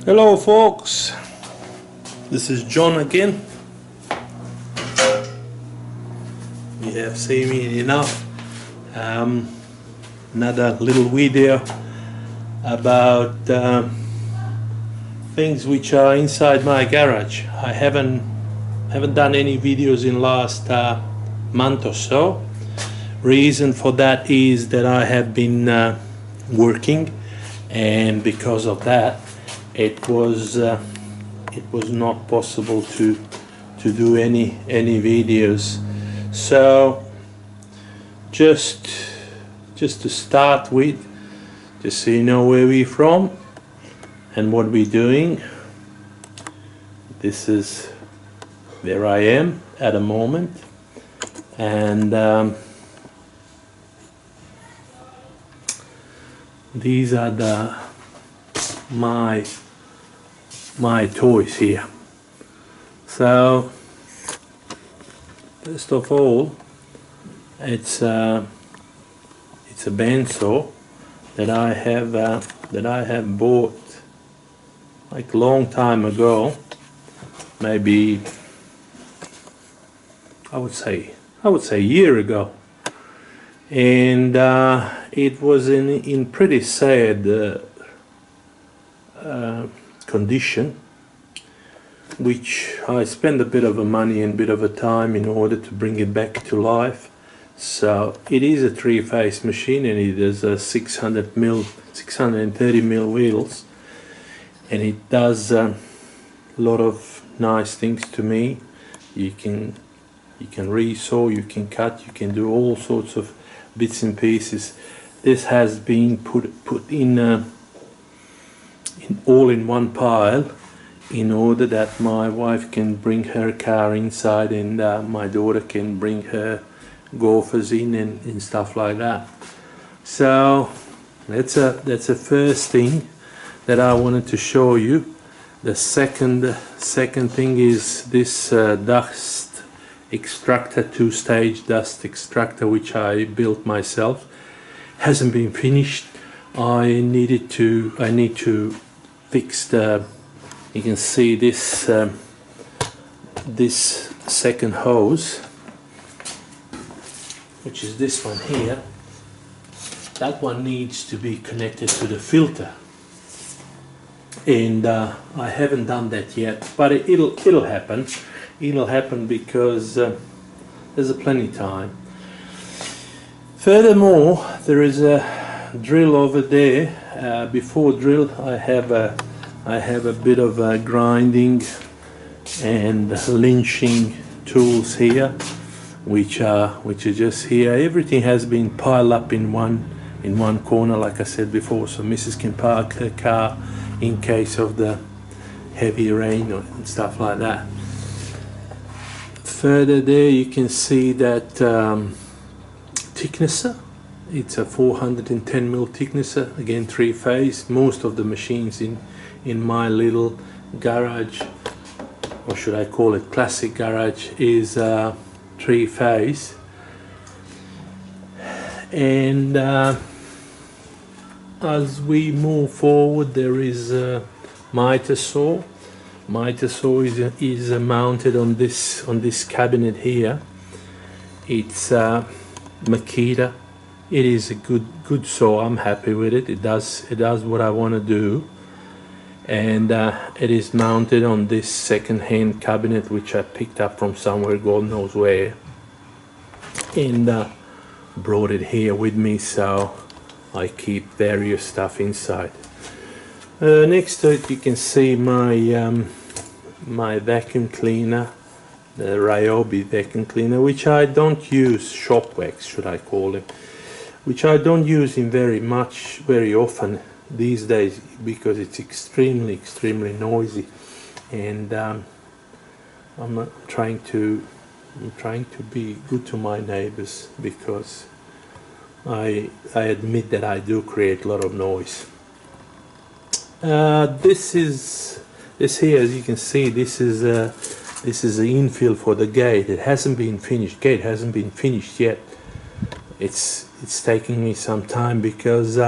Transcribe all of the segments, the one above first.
Hello folks, this is John again. You have seen me enough. Another little video about things which are inside my garage. I haven't done any videos in last month or so. Reason for that is that I have been working, and because of that it was not possible to do any videos. So just to start with, just so you know where we're from and what we're doing, this is where I am at the moment, and these are my toys here. So first of all, it's a bandsaw that I have bought like a long time ago, maybe I would say a year ago, and it was in pretty sad condition, which I spent a bit of money and a bit of time in order to bring it back to life. So it is a 3-phase machine, and it is a 630mm wheels, and it does a lot of nice things to me. You can resaw, you can cut, you can do all sorts of bits and pieces. This has been put in all in one pile, in order that my wife can bring her car inside, and my daughter can bring her golfers in and stuff like that. So that's a first thing that I wanted to show you. The second thing is this dust extractor, 2-stage dust extractor, which I built myself. Hasn't been finished. I need to fix the, you can see this this second hose, which is this one here. That one needs to be connected to the filter, and I haven't done that yet, but it'll happen. It'll happen because there's plenty time. Furthermore, there is a drill over there. Before drill, I have a bit of grinding and lynching tools here, which are just here. Everything has been piled up in one corner, like I said before, so Mrs. can park her car in case of the heavy rain and stuff like that. Further there, you can see that thicknesser. It's a 410mm thicknesser, again 3-phase. Most of the machines in my little garage, or should I call it classic garage, is 3-phase. And as we move forward, there is MAH00016. MAH00016 is mounted on this cabinet here. It's Makita. It is a good saw. I'm happy with it. It does what I want to do, and it is mounted on this second-hand cabinet, which I picked up from somewhere, God knows where, and brought it here with me, so I keep various stuff inside. Next to it, you can see my my vacuum cleaner, the Ryobi vacuum cleaner, which I don't use, shop wax should I call it, which I don't use very often these days, because it's extremely noisy, and I'm trying to be good to my neighbors, because I admit that I do create a lot of noise. This here, as you can see, this is the infill for the gate. It hasn't been finished. Gate hasn't been finished yet. It's taking me some time because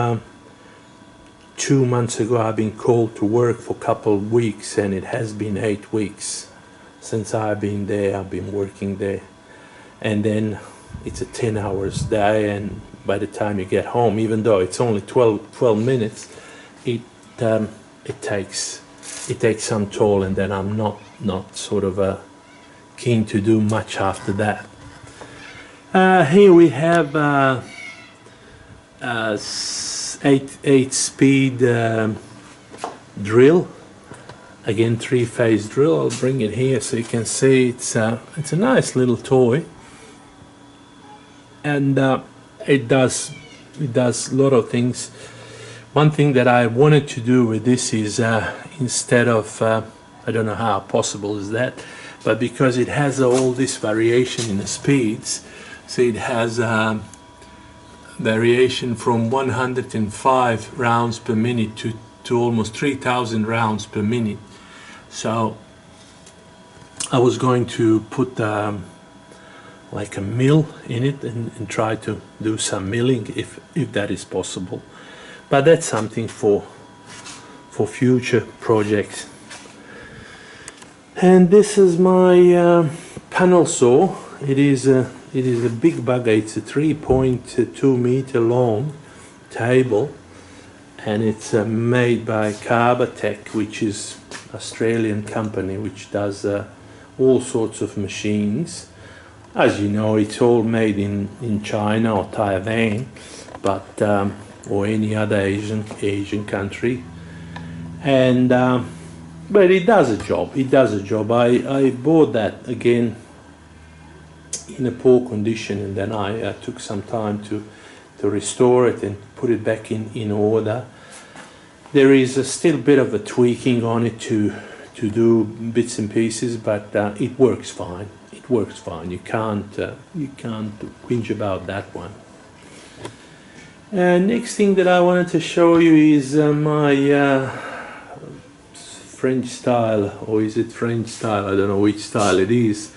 2 months ago I've been called to work for a couple of weeks, and it has been 8 weeks since I've been there. I've been working there, and then it's a 10 hours day, and by the time you get home, even though it's only 12 minutes, it takes some toll, and then I'm not sort of keen to do much after that. Here we have 8-speed drill, again 3-phase drill. I'll bring it here so you can see it's a nice little toy, and it does a lot of things. One thing that I wanted to do with this is instead of I don't know how possible is that, but because it has all this variation in the speeds, so it has variation from 105 rounds per minute to almost 3,000 rounds per minute. So I was going to put like a mill in it and try to do some milling if that is possible, but that's something for future projects. And this is my panel saw. It is a big bugger. It's a 3.2 meter long table, and it's made by Carbatech, which is Australian company which does all sorts of machines. As you know, it's all made in China or Taiwan, but or any other Asian country, and but it does a job. I bought that again in a poor condition, and then I took some time to restore it and put it back in order. There is still a bit of a tweaking on it to do bits and pieces, but it works fine. It works fine. You can't whinge about that one. Next thing that I wanted to show you is my French style, or is it French style? I don't know which style it is.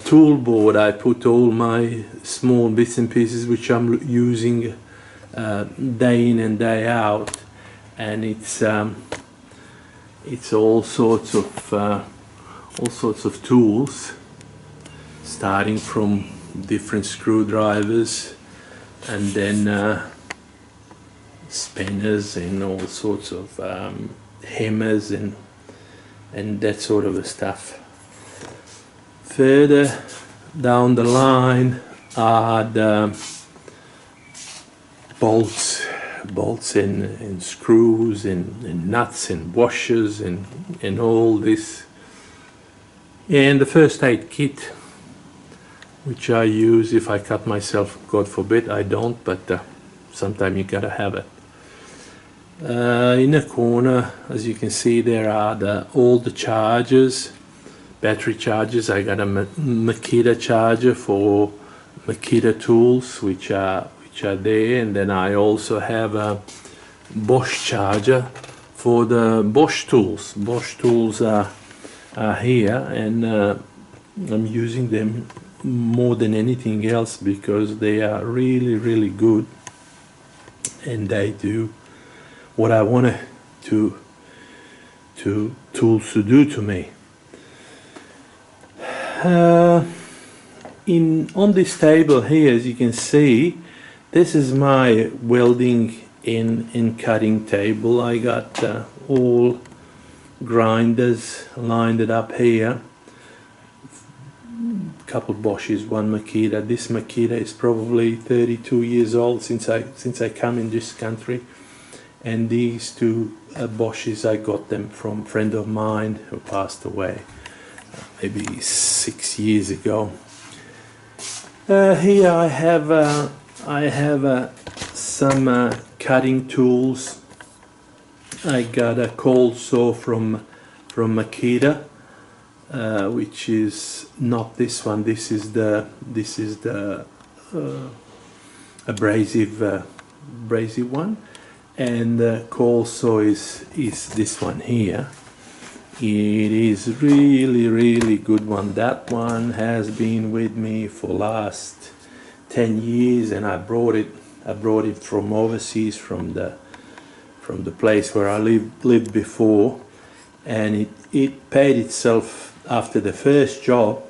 Tool board. I put all my small bits and pieces which I'm using day in and day out, and it's all sorts of tools, starting from different screwdrivers, and then spinners and all sorts of hammers and that sort of stuff. Further down the line are the bolts and screws and nuts and washers and all this, and the first aid kit which I use if I cut myself. God forbid I don't, but sometimes you gotta have it. In the corner, as you can see, there are all the chargers, battery chargers. I got a Makita charger for Makita tools which are there, and then I also have a Bosch charger for the Bosch tools. Bosch tools are here, and I'm using them more than anything else because they are really good, and they do what I want tools to do to me. On this table here, as you can see, this is my welding and cutting table. I got all grinders lined up here. Couple Bosches, one Makita. This Makita is probably 32 years old since I come in this country, and these two Bosches, I got them from a friend of mine who passed away maybe 6 years ago. Here I have some cutting tools. I got a cold saw from Makita, which is not this one. This is the abrasive one, and the cold saw is this one here. It is really good one. That one has been with me for last 10 years, and I brought it from overseas, from from the place where I lived before, and it paid itself after the first job,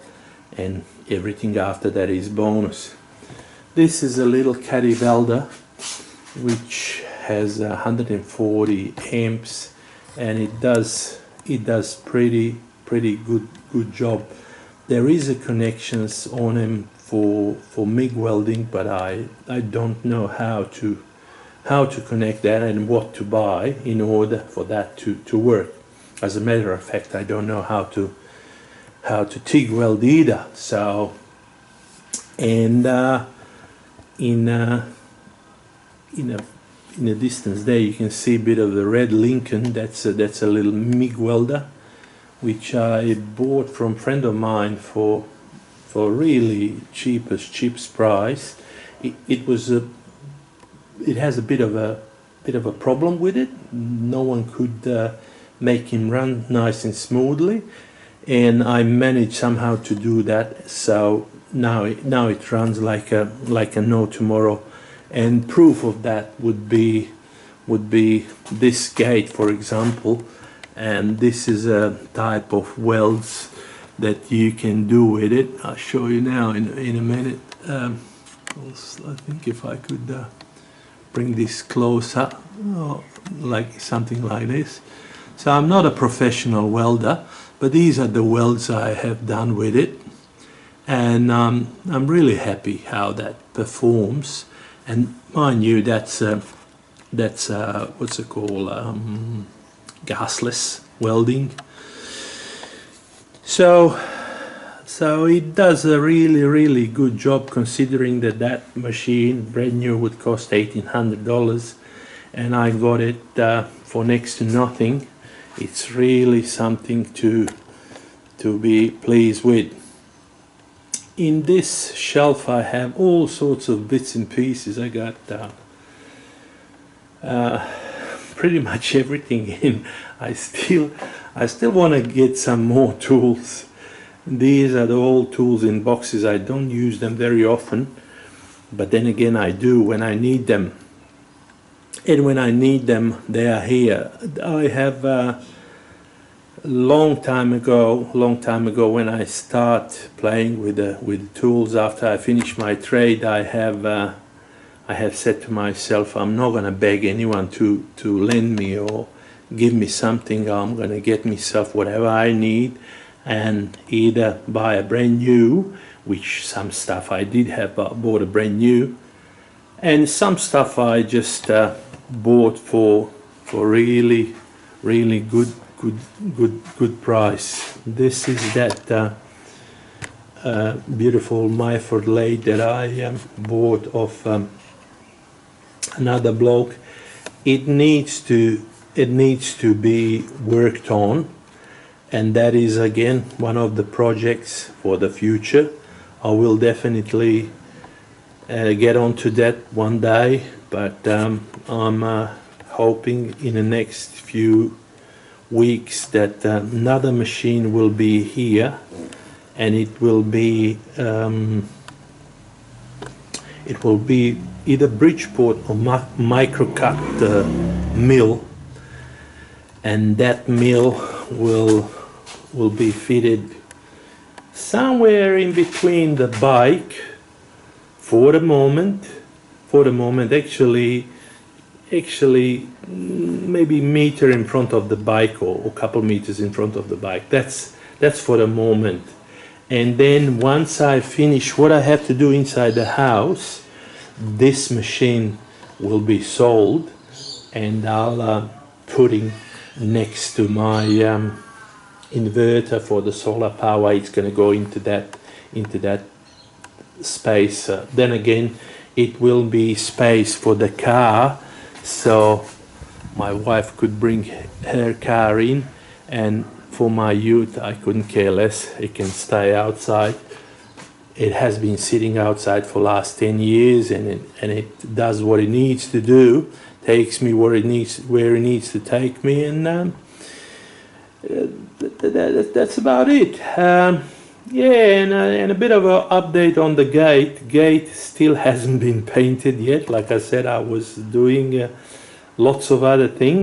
and everything after that is bonus. This is a little caddy welder which has 140 amps, and it does pretty good job. There is a connections on them for MIG welding, but I don't know how to connect that and what to buy in order for that to work. As a matter of fact, I don't know how to TIG weld either. So, and in a distance there you can see a bit of the red Lincoln. That's a little MIG welder which I bought from a friend of mine for really cheapest price. It has a bit of a problem with it. No one could make him run nice and smoothly, and I managed somehow to do that. So now it runs like a no tomorrow. And proof of that would be this gate, for example. And this is a type of welds that you can do with it. I'll show you now in a minute. I think if I could bring this closer, like something like this. So I'm not a professional welder, but these are the welds I have done with it, and I'm really happy how that performs. And mind you, that's what's it called, gasless welding. So it does a really good job, considering that machine brand new would cost $1,800, and I got it for next to nothing. It's really something to be pleased with. In this shelf I have all sorts of bits and pieces. I got pretty much everything in. I still want to get some more tools. These are the old tools in boxes. I don't use them very often, but then again I do when I need them. And when I need them, they are here. I have long time ago when I start playing with the tools after I finish my trade, I have said to myself, I'm not going to beg anyone to lend me or give me something. I'm going to get myself whatever I need, and either buy a brand new, which some stuff I did have bought a brand new, and some stuff I just bought for really good price. This is that beautiful Myford lathe that I bought of another bloke. It needs to be worked on, and that is again one of the projects for the future. I will definitely get onto that one day, but I'm hoping in the next few weeks that another machine will be here, and it will be either Bridgeport or microcut mill, and that mill will be fitted somewhere in between the bike for the moment actually maybe meter in front of the bike, or a couple meters in front of the bike. That's for the moment. And then once I finish what I have to do inside the house, this machine will be sold, and I'll putting next to my inverter for the solar power. It's going to go into that space. Then again, it will be space for the car, so my wife could bring her car in, and for my youth I couldn't care less. It can stay outside. It has been sitting outside for last 10 years, and it does what it needs to do, takes me where it needs to take me, and that's about it. Yeah, and a bit of an update on the gate. Gate still hasn't been painted yet. Like I said, I was doing lots of other things.